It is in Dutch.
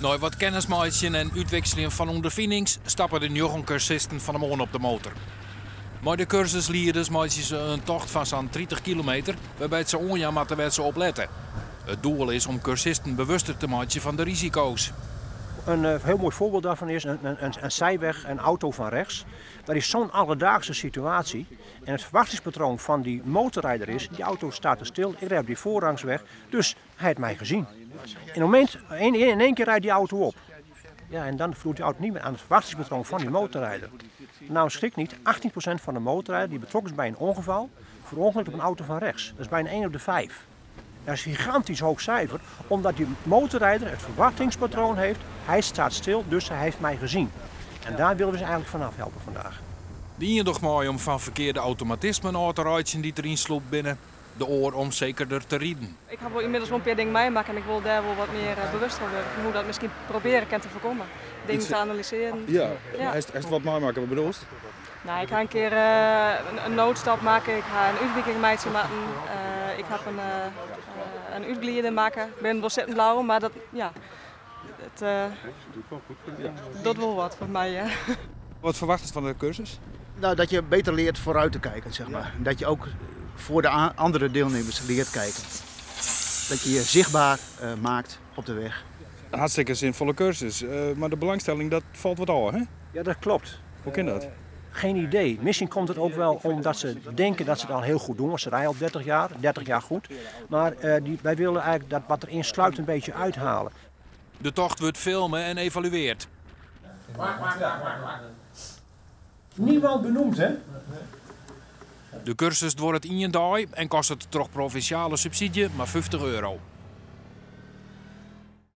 Nou, wat kennismaken en uitwisseling van ondervindings stappen de jonge cursisten van de morgen op de motor. Maar de cursusleiders maken ze een tocht van zo'n 30 kilometer, waarbij ze onjaar ze opletten. Het doel is om cursisten bewuster te maken van de risico's. Een heel mooi voorbeeld daarvan is een zijweg, een auto van rechts. Dat is zo'n alledaagse situatie. En het verwachtingspatroon van die motorrijder is, die auto staat er stil, ik rijd op die voorrangsweg, dus hij heeft mij gezien. In één keer rijdt die auto op. Ja, en dan vloeit die auto niet meer aan het verwachtingspatroon van die motorrijder. Nou, schrik niet, 18% van de motorrijders die betrokken is bij een ongeval, verongelukt op een auto van rechts. Dat is bijna 1 op de 5. Dat is een gigantisch hoog cijfer, omdat die motorrijder het verwachtingspatroon heeft. Hij staat stil, dus hij heeft mij gezien. En daar willen we ze eigenlijk vanaf helpen vandaag. Die je toch mooi om van verkeerde automatismen aan te rijden die erin sloep binnen de oor om zekerder te rijden. Ik heb wel inmiddels wel een paar dingen meemaken en ik wil daar wel wat meer bewust van worden. Van hoe dat misschien proberen kan te voorkomen. Dingen te analyseren. Ja, Is het wat meemaken, wat bedoel je? Nou, ik ga een keer een noodstap maken, ik ga een uitwikking maken. Ik heb een uitglieden maken. Ik ben wel zitten blauw, maar dat, ja, dat wil wat voor mij. Ja. Wat verwacht je van de cursus? Nou, dat je beter leert vooruit te kijken, zeg maar. Dat je ook voor de andere deelnemers leert kijken. Dat je je zichtbaar maakt op de weg. Een hartstikke zinvolle cursus, maar de belangstelling dat valt wat al, hè? Ja, dat klopt. Hoe kan dat? Geen idee. Misschien komt het ook wel omdat ze denken dat ze het al heel goed doen. Want ze rijden al 30 jaar goed. Maar wij willen eigenlijk dat wat erin sluit een beetje uithalen. De tocht wordt filmen en evalueerd. Niemand benoemd, hè? De cursus wordt het in je dag en kost het toch provinciale subsidie maar €50.